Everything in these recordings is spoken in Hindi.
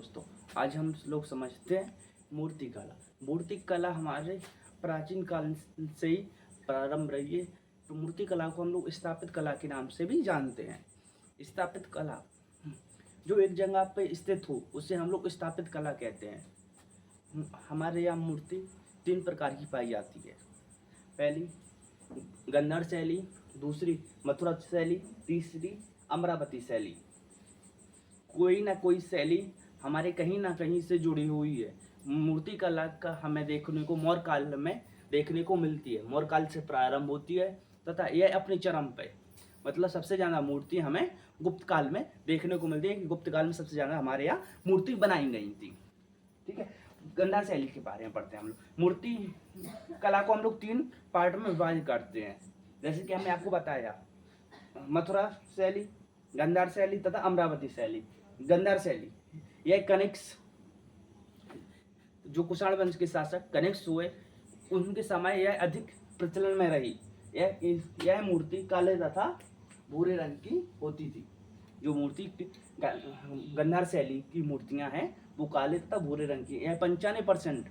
दोस्तों, आज हम लोग समझते हैं मूर्ति कला। मूर्ति कला हमारे प्राचीन काल से ही प्रारंभ रही है। तो मूर्ति कला को हम लोग स्थापित कला के नाम से भी जानते हैं। स्थापित कला जो एक जगह पे स्थित हो उसे हम लोग स्थापित कला कहते हैं। हमारे यहाँ मूर्ति 3 प्रकार की पाई जाती है। पहली गंधर शैली, दूसरी मथुरा शैली, तीसरी अमरावती शैली। कोई ना कोई शैली हमारे कहीं ना कहीं से जुड़ी हुई है। मूर्ति कला का हमें देखने को मौर्य काल में देखने को मिलती है। मौर्य काल से प्रारंभ होती है तथा यह अपने चरम पे, मतलब सबसे ज़्यादा मूर्ति हमें गुप्त काल में देखने को मिलती है कि गुप्त काल में सबसे ज़्यादा हमारे यहाँ मूर्ति बनाई गई थी। ठीक है, गंधार शैली के बारे में पढ़ते हैं हम लोग। मूर्ति कला को हम लोग 3 पार्ट में विभाजित करते हैं, जैसे कि हमने आपको बताया मथुरा शैली, गंधार शैली तथा अमरावती शैली। गंधार शैली यह कनिष्क, जो कुषाण वंश के शासक कनिष्क हुए उनके समय यह अधिक प्रचलन में रही। यह मूर्ति काले तथा भूरे रंग की होती थी। जो मूर्ति गंधार शैली की मूर्तियां हैं वो काले तथा भूरे रंग की। यह 95%,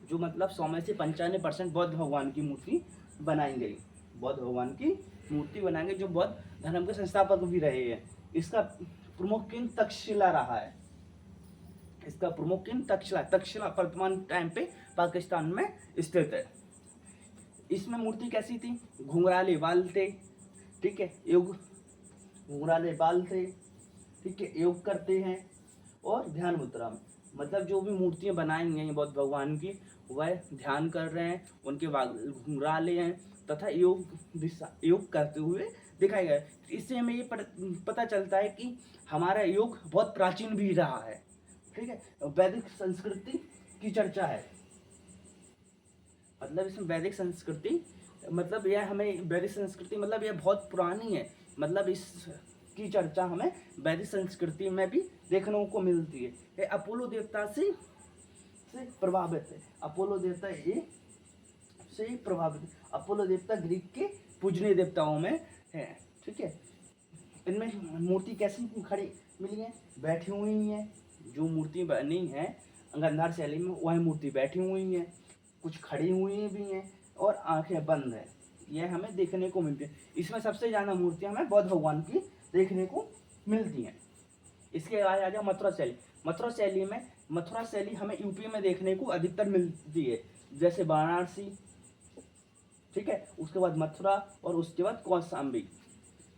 जो मतलब 100 में से 95% बौद्ध भगवान की मूर्ति बनाई गई। बौद्ध भगवान की मूर्ति बनाएंगे जो बौद्ध धर्म के संस्थापक भी रहे हैं। इसका प्रमुख केंद्र तक्षशिला रहा है। इसका प्रमुख केंद्र तक्षशिला वर्तमान टाइम पे पाकिस्तान में स्थित है। इसमें मूर्ति कैसी थी? घुंघराले बाल थे, ठीक है, योग घुंघराले बाल थे, ठीक है, योग करते हैं और ध्यान मुद्रा में, मतलब जो भी मूर्तियां बनाई गई बौद्ध भगवान की वह ध्यान कर रहे हैं, उनके बाल घुंघराले हैं तथा योग करते हुए दिखाया गया है। इससे हमें ये पता चलता है कि हमारा योग बहुत प्राचीन भी रहा है। ठीक है, वैदिक संस्कृति की चर्चा है, मतलब इसमें वैदिक संस्कृति, मतलब यह हमें वैदिक संस्कृति मतलब यह बहुत पुरानी है, मतलब इसकी चर्चा हमें वैदिक संस्कृति में भी देखने को मिलती है। ये अपोलो देवता से प्रभावित है। अपोलो देवता ये से प्रभावित है। अपोलो देवता ग्रीक के पूजनीय देवताओं में है। ठीक है, इनमें मूर्ति कैसी खड़ी मिली है? बैठी हुई है। जो मूर्ति बनी है गंधार शैली में वह मूर्ति बैठी हुई है, कुछ खड़ी हुई भी हैं और आंखें बंद है। यह हमें देखने को मिलती है। इसमें सबसे ज़्यादा मूर्तियां हमें बौद्ध भगवान की देखने को मिलती हैं। इसके बाद आ जाओ मथुरा शैली। मथुरा शैली हमें यूपी में देखने को अधिकतर मिलती है, जैसे वाराणसी, ठीक है, उसके बाद मथुरा और उसके बाद कौशाम्बी।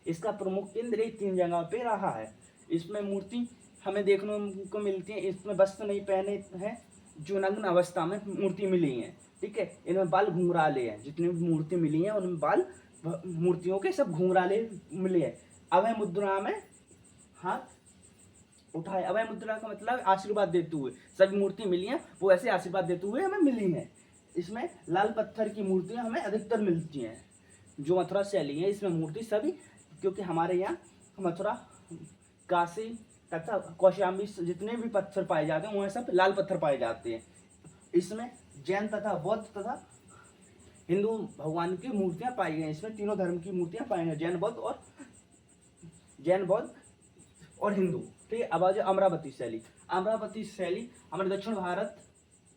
इसका प्रमुख केंद्र 3 जगह पे रहा है। इसमें मूर्ति हमें देखने को मिलती है। इसमें वस्त्र नहीं पहने हैं, जो नग्न अवस्था में मूर्ति मिली है। ठीक है, इनमें बाल घुंघराले हैं। जितनी भी मूर्ति मिली हैं उनमें बाल मूर्तियों के सब घुंघराले मिले हैं। अभय मुद्रा में हाथ उठाए। अभय मुद्रा का मतलब आशीर्वाद देते हुए। सभी मूर्ति मिली हैं वो ऐसे आशीर्वाद देते हुए हमें मिली हैं। इसमें लाल पत्थर की मूर्तियां हमें अधिकतर मिलती हैं। जो मथुरा शैली है इसमें मूर्ति सभी, क्योंकि हमारे यहाँ मथुरा, काशी तथा कौशाम्बी जितने भी पत्थर पाए जाते हैं वह सब लाल पत्थर पाए जाते हैं। इसमें जैन तथा बौद्ध तथा हिंदू भगवान की मूर्तियां पाई गई हैं। इसमें तीनों धर्म की मूर्तियां पाई गई, जैन बौद्ध और हिंदू। ठीक है, अब आ जाए अमरावती शैली। अमरावती शैली हमारे दक्षिण भारत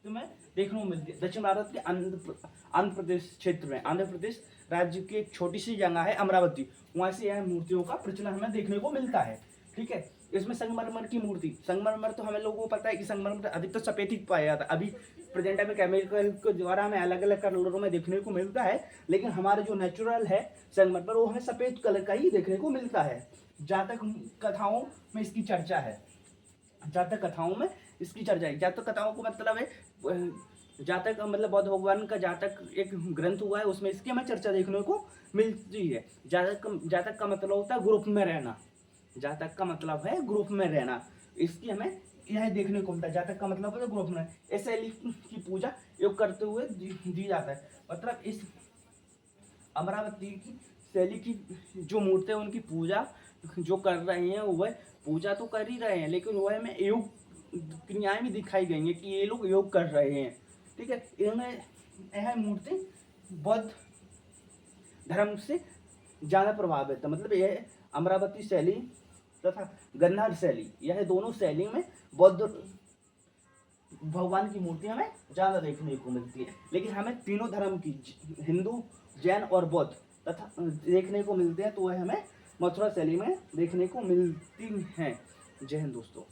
में देखने को मिलती है। दक्षिण भारत के आंध्र प्रदेश क्षेत्र में, आंध्र प्रदेश राज्य की एक छोटी सी जगह है अमरावती, वहाँ से यह मूर्तियों का प्रचलन हमें देखने को मिलता है। ठीक है, इसमें संगमरमर की मूर्ति, संगमरमर तो हमें लोगों को पता है कि संगमरमर अधिकतर सफेद ही पाया जाता है। अभी प्रेजेंट टाइम में केमिकल के द्वारा हमें अलग अलग कलरों में देखने को मिलता है, लेकिन हमारा जो नेचुरल है संगमरमर वो हमें सफेद कलर का ही देखने को मिलता है। जातक कथाओं में इसकी चर्चा है। जातक कथाओं को मतलब है, जातक मतलब बौद्ध भगवान का जातक एक ग्रंथ हुआ है, उसमें इसकी हमें चर्चा देखने को मिलती है। जातक का मतलब होता है ग्रुप में रहना। जातक का मतलब है ग्रुप में रहना। इसकी हमें यह देखने को मिलता है। जातक का मतलब है ग्रुप में। इस शैली की पूजा योग करते हुए दी जाता है। मतलब इस अमरावती की शैली की जो मूर्ति है उनकी पूजा जो कर रहे हैं वह पूजा तो कर ही रहे हैं, लेकिन वह में योग क्रियाएं भी दिखाई गई हैं कि ये लोग योग कर रहे हैं। ठीक है, इनमें यह मूर्ति बौद्ध धर्म से ज़्यादा प्रभावित है। मतलब यह अमरावती शैली तथा गन्धर शैली, यह दोनों शैली में बौद्ध भगवान की मूर्ति हमें ज़्यादा देखने को मिलती है। लेकिन हमें तीनों धर्म की, हिंदू, जैन और बौद्ध तथा देखने को मिलते हैं, तो वह हमें मथुरा शैली में देखने को मिलती हैं। जय हिंद दोस्तों।